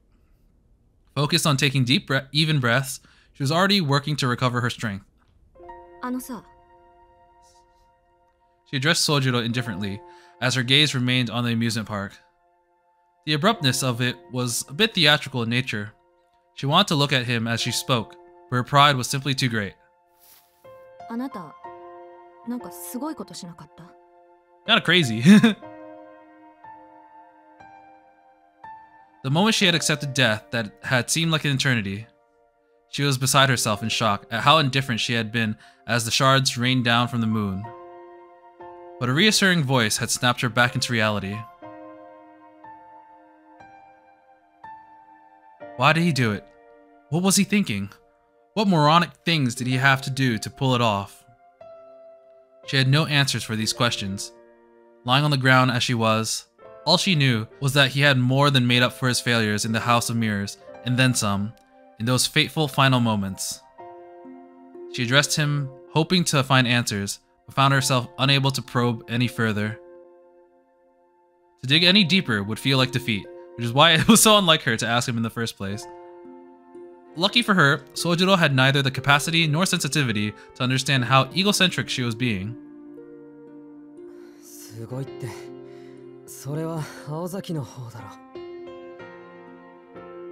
Focused on taking deep, even breaths, she was already working to recover her strength. She addressed Sojiro indifferently, as her gaze remained on the amusement park. The abruptness of it was a bit theatrical in nature. She wanted to look at him as she spoke, but her pride was simply too great. Kinda crazy. The moment she had accepted death that had seemed like an eternity, she was beside herself in shock at how indifferent she had been as the shards rained down from the moon. But a reassuring voice had snapped her back into reality. Why did he do it? What was he thinking? What moronic things did he have to do to pull it off? She had no answers for these questions. Lying on the ground as she was, all she knew was that he had more than made up for his failures in the House of Mirrors, and then some, in those fateful final moments. She addressed him, hoping to find answers, but found herself unable to probe any further. To dig any deeper would feel like defeat, which is why it was so unlike her to ask him in the first place. Lucky for her, Sojiro had neither the capacity nor sensitivity to understand how egocentric she was being.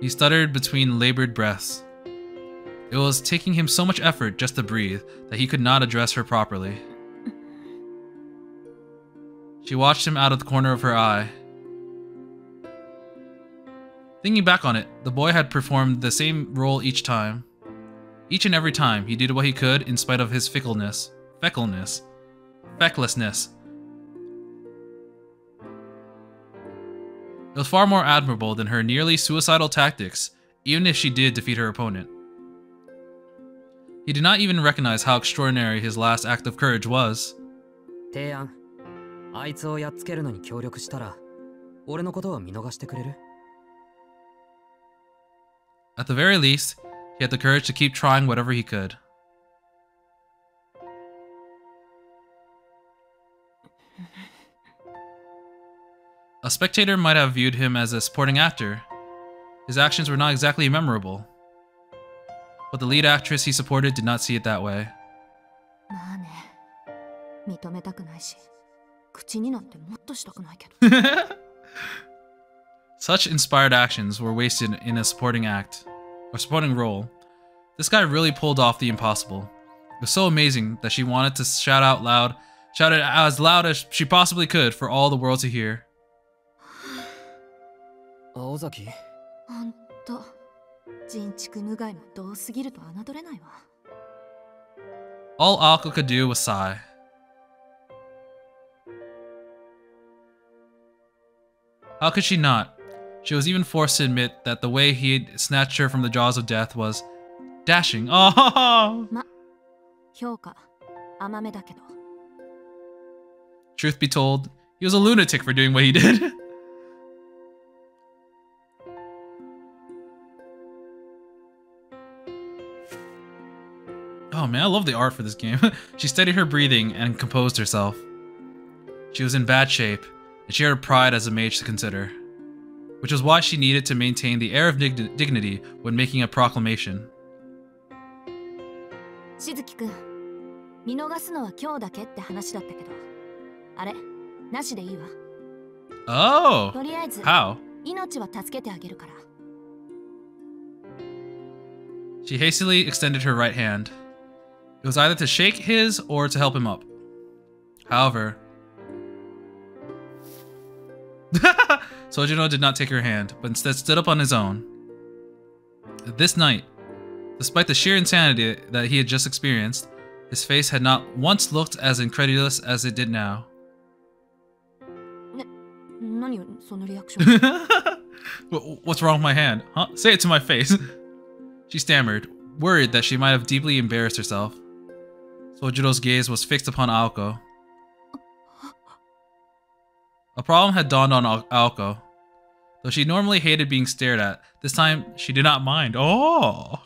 He stuttered between labored breaths. It was taking him so much effort just to breathe that he could not address her properly. She watched him out of the corner of her eye. Thinking back on it, the boy had performed the same role each time. Each and every time, he did what he could in spite of his fecklessness. It was far more admirable than her nearly suicidal tactics, even if she did defeat her opponent. He did not even recognize how extraordinary his last act of courage was. At the very least, he had the courage to keep trying whatever he could. A spectator might have viewed him as a supporting actor. His actions were not exactly memorable. But the lead actress he supported did not see it that way. Such inspired actions were wasted in a supporting role. This guy really pulled off the impossible. It was so amazing that she wanted to shout it as loud as she possibly could for all the world to hear. All Aoko could do was sigh. How could she not? She was even forced to admit that the way he had snatched her from the jaws of death was dashing. Oh! Truth be told, he was a lunatic for doing what he did. Oh man, I love the art for this game. She steadied her breathing and composed herself. She was in bad shape, and she had her pride as a mage to consider, which was why she needed to maintain the air of dignity when making a proclamation. Shizuki-kun, 見逃すのは今日だけって話だったけど、あれ、なしでいいわ。Oh! とりあえず、 How? 命は助けてあげるから。She hastily extended her right hand. It was either to shake his or to help him up. However, Sojiro did not take her hand, but instead stood up on his own. This night, despite the sheer insanity that he had just experienced, his face had not once looked as incredulous as it did now. What's wrong with my hand? Huh? Say it to my face. She stammered, worried that she might have deeply embarrassed herself. Sojiro's gaze was fixed upon Aoko. A problem had dawned on Aoko. Though she normally hated being stared at, this time she did not mind. Oh!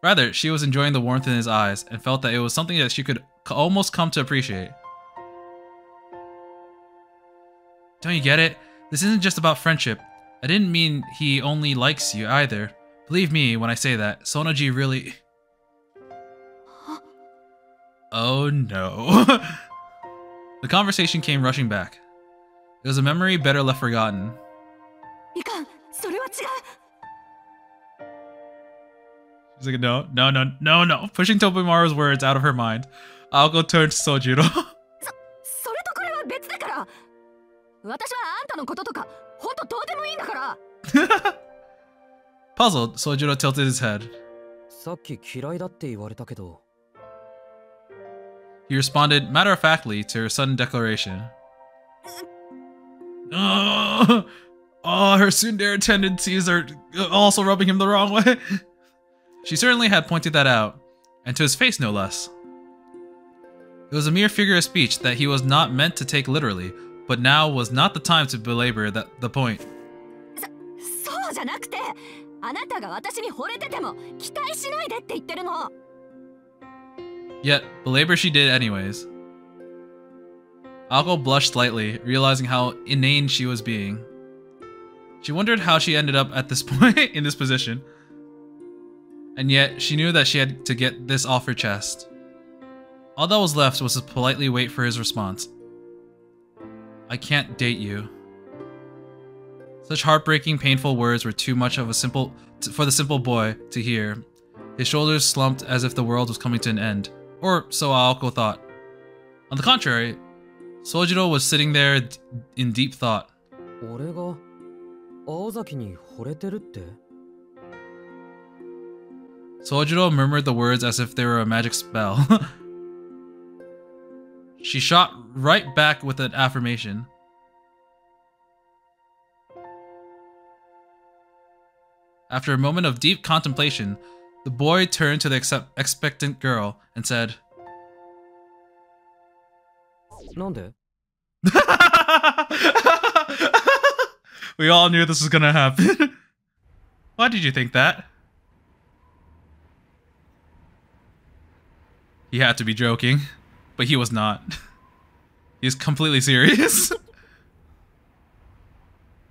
Rather, she was enjoying the warmth in his eyes and felt that it was something that she could almost come to appreciate. Don't you get it? This isn't just about friendship. I didn't mean he only likes you either. Believe me when I say that, Sonoji really... Oh no. The conversation came rushing back. It was a memory better left forgotten. She's like, no. Pushing Tobimaru's words out of her mind, Aoko turned to Sojiro. Puzzled, Sojiro tilted his head. He responded matter-of-factly to her sudden declaration. Oh, her tsundere tendencies are also rubbing him the wrong way. She certainly had pointed that out, and to his face no less. It was a mere figure of speech that he was not meant to take literally, but now was not the time to belabor the point. そうじゃなくて、あなたが私に惚れてても期待しないでって言ってるの。 Yet, belabor she did anyways. Ako blushed slightly, realizing how inane she was being. She wondered how she ended up at this point in this position. And yet, she knew that she had to get this off her chest. All that was left was to politely wait for his response. I can't date you. Such heartbreaking, painful words were too much of for the simple boy to hear. His shoulders slumped as if the world was coming to an end. Or so Aoko thought. On the contrary, Sojiro was sitting there in deep thought. Sojiro murmured the words as if they were a magic spell. She shot right back with an affirmation. After a moment of deep contemplation, the boy turned to the expectant girl and said, "Nande?" We all knew this was gonna happen. Why did you think that? He had to be joking, but he was not. He was completely serious.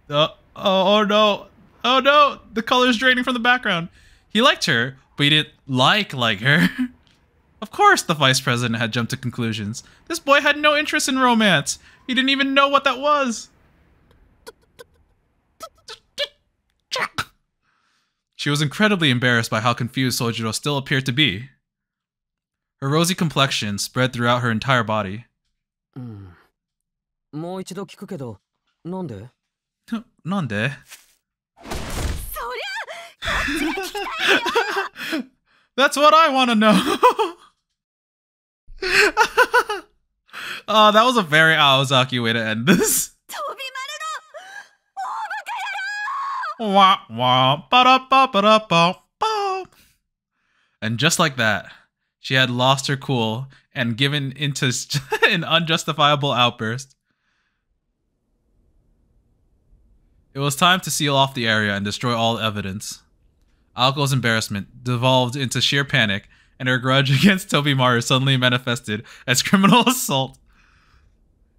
Oh no. Oh no, the color's draining from the background. He liked her, but he didn't like her. Of course the vice president had jumped to conclusions. This boy had no interest in romance. He didn't even know what that was. She was incredibly embarrassed by how confused Sojiro still appeared to be. Her rosy complexion spread throughout her entire body. Nande? That's what I want to know. Oh, that was a very Aozaki way to end this. And just like that, she had lost her cool and given into an unjustifiable outburst. It was time to seal off the area and destroy all evidence. Aoko's embarrassment devolved into sheer panic, and her grudge against Tobimaru suddenly manifested as criminal assault.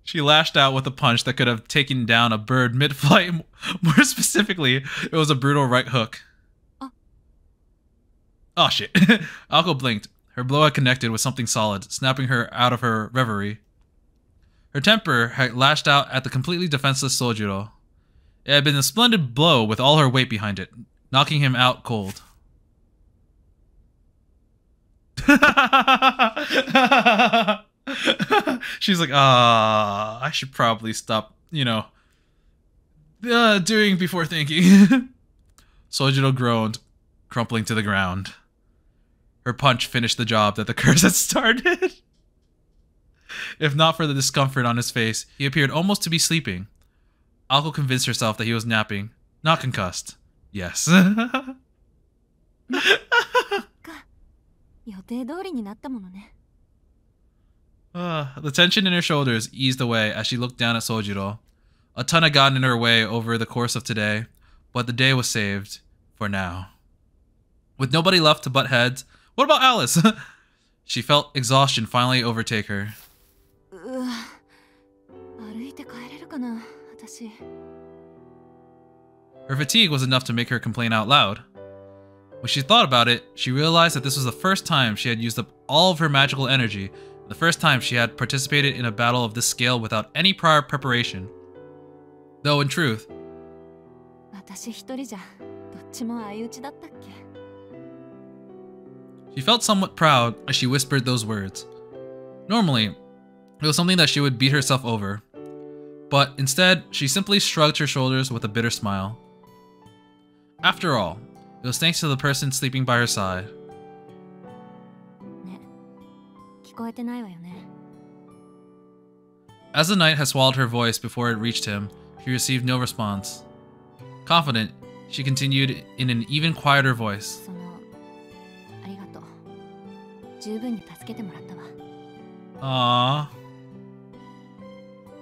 She lashed out with a punch that could have taken down a bird mid-flight. More specifically, it was a brutal right hook. Oh shit. Aoko blinked. Her blow had connected with something solid, snapping her out of her reverie. Her temper had lashed out at the completely defenseless Sojiro. It had been a splendid blow with all her weight behind it, knocking him out cold. She's like, I should probably stop, doing before thinking. Sojiro groaned, crumpling to the ground. Her punch finished the job that the curse had started. If not for the discomfort on his face, he appeared almost to be sleeping. Aoko convinced herself that he was napping, not concussed. Yes. The tension in her shoulders eased away as she looked down at Sojiro. A ton had gotten in her way over the course of today, but the day was saved, for now. With nobody left to butt heads, what about Alice? She felt exhaustion finally overtake her. Her fatigue was enough to make her complain out loud. When she thought about it, she realized that this was the first time she had used up all of her magical energy, the first time she had participated in a battle of this scale without any prior preparation. Though in truth, she felt somewhat proud as she whispered those words. Normally, it was something that she would beat herself over. But instead, she simply shrugged her shoulders with a bitter smile. After all, it was thanks to the person sleeping by her side. As the night had swallowed her voice before it reached him, he received no response. Confident, she continued in an even quieter voice. Aww.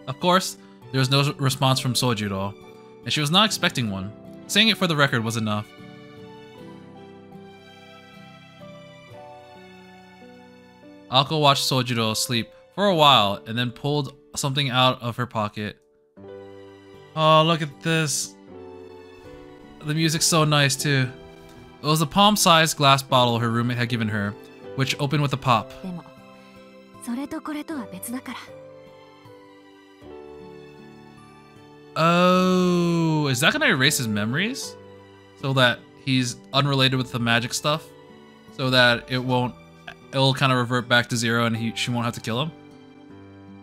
Of course, there was no response from Sojiro, and she was not expecting one. Saying it for the record was enough. Aoko watched Sojiro sleep for a while and then pulled something out of her pocket. Oh, look at this. The music's so nice too. It was a palm-sized glass bottle her roommate had given her, which opened with a pop. Oh, is that gonna erase his memories? So that he's unrelated with the magic stuff? So that it'll kind of revert back to zero and she won't have to kill him?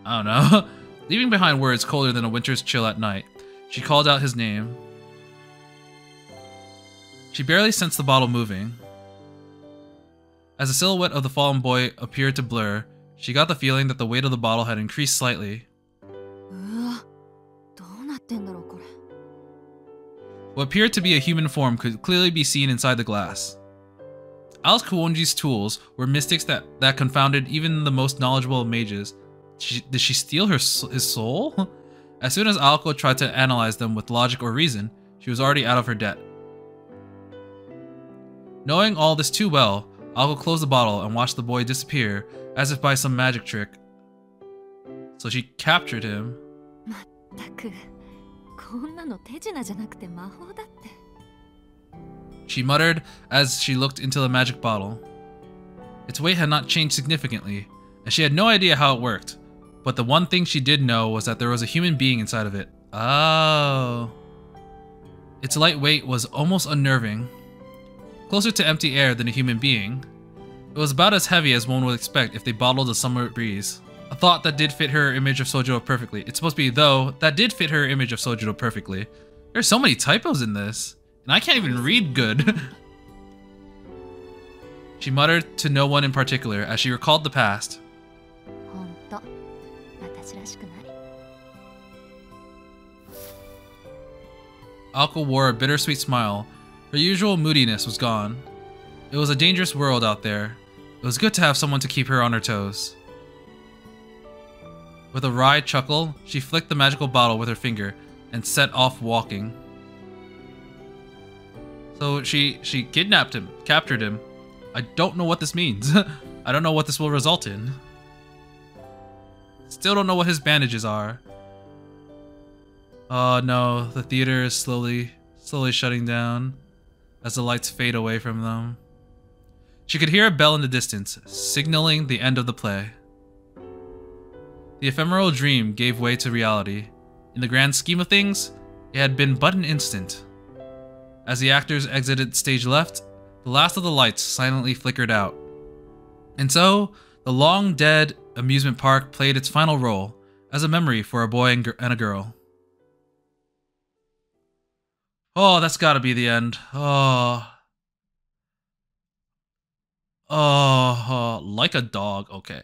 I don't know. Leaving behind words colder than a winter's chill at night, she called out his name. She barely sensed the bottle moving. As the silhouette of the fallen boy appeared to blur, she got the feeling that the weight of the bottle had increased slightly. What appeared to be a human form could clearly be seen inside the glass. Alice Kuonji's tools were mystics that confounded even the most knowledgeable of mages. Did she steal his soul? As soon as Aoko tried to analyze them with logic or reason, she was already out of her depth. Knowing all this too well, Aoko closed the bottle and watched the boy disappear as if by some magic trick. So she captured him. She muttered as she looked into the magic bottle. Its weight had not changed significantly, and she had no idea how it worked. But the one thing she did know was that there was a human being inside of it. Oh. Its light weight was almost unnerving. Closer to empty air than a human being. It was about as heavy as one would expect if they bottled a summer breeze. A thought that did fit her image of Sojiro perfectly. It's supposed to be, though, that did fit her image of Sojiro perfectly. There's so many typos in this, and I can't even read good. She muttered to no one in particular as she recalled the past. Aoko wore a bittersweet smile. Her usual moodiness was gone. It was a dangerous world out there. It was good to have someone to keep her on her toes. With a wry chuckle, she flicked the magical bottle with her finger and set off walking. So she kidnapped him, captured him. I don't know what this means. I don't know what this will result in. Still don't know what his bandages are. Oh no, the theater is slowly shutting down as the lights fade away from them. She could hear a bell in the distance, signaling the end of the play. The ephemeral dream gave way to reality. In the grand scheme of things, it had been but an instant. As the actors exited stage left, the last of the lights silently flickered out. And so, the long-dead amusement park played its final role as a memory for a boy and a girl. Oh, that's gotta be the end. Oh, like a dog. Okay.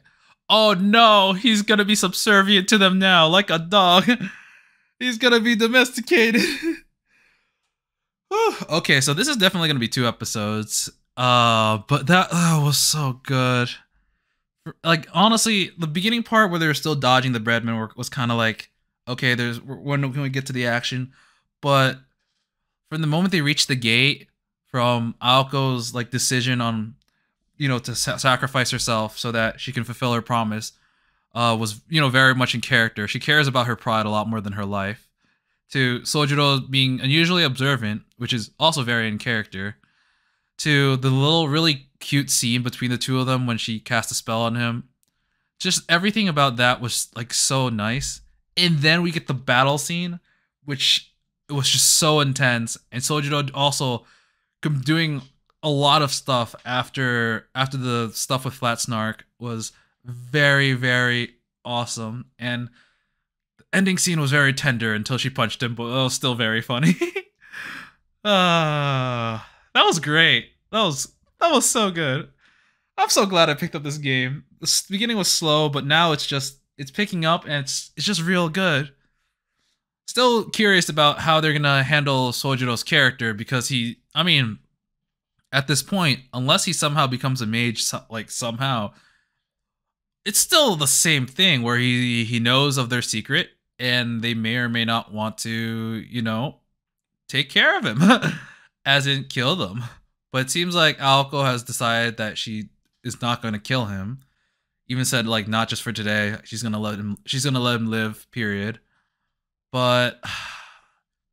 Oh no, he's gonna be subservient to them now, like a dog. He's gonna be domesticated. Okay, so this is definitely gonna be 2 episodes. But that was so good. Like, honestly, the beginning part where they were still dodging the breadmen was kind of like, okay, when can we get to the action? But from the moment they reached the gate, from Aoko's like decision on, you know, to sacrifice herself so that she can fulfill her promise, was, you know, very much in character. She cares about her pride a lot more than her life. To Sojiro being unusually observant, which is also very in character. To the little really cute scene between the two of them when she cast a spell on him. Just everything about that was like so nice. And then we get the battle scene, which it was just so intense. And Sojiro also doing a lot of stuff after the stuff with Flat Snark was very, very awesome. And the ending scene was very tender until she punched him, but it was still very funny. That was great. That was so good. I'm so glad I picked up this game. The beginning was slow, but now it's just it's picking up, and it's just real good. Still curious about how they're gonna handle Sojiro's character, because I mean, at this point, unless he somehow becomes a mage, like somehow, it's still the same thing where he knows of their secret, and they may or may not want to, take care of him, as in kill them. But it seems like Aoko has decided that she is not going to kill him. Even said, like, not just for today. She's gonna let him live. Period. But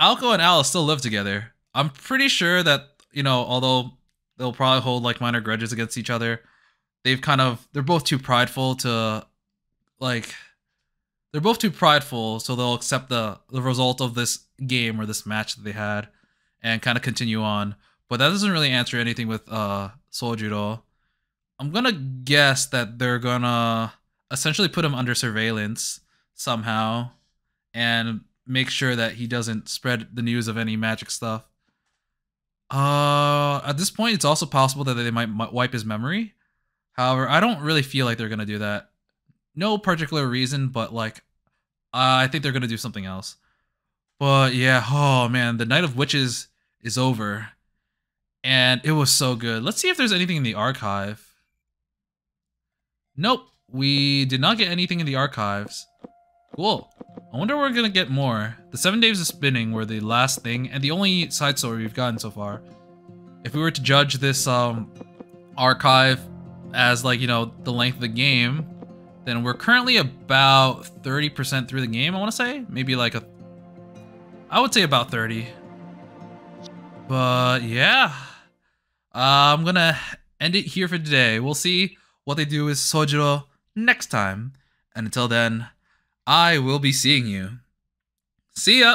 Aoko and Alice still live together. I'm pretty sure that, although they'll probably hold like minor grudges against each other, they're both too prideful to, like, they're both too prideful, so they'll accept the result of this game or this match that they had and kind of continue on. But that doesn't really answer anything with Sojiro. I'm gonna guess that they're gonna essentially put him under surveillance somehow and make sure that he doesn't spread the news of any magic stuff. At this point, it's also possible that they might wipe his memory. However, I don't really feel like they're gonna do that. No particular reason, but like, I think they're gonna do something else. But yeah, oh man, the Night of Witches is over, and it was so good. Let's see if there's anything in the archive. Nope, we did not get anything in the archives. Cool. I wonder where we're gonna get more. The 7 Days of Spinning were the last thing, and the only side story we've gotten so far. If we were to judge this archive as, like, the length of the game, then we're currently about 30% through the game, I want to say. Maybe like I would say about 30. But yeah, I'm gonna end it here for today. We'll see what they do with Sojiro next time. And until then, I will be seeing you. See ya!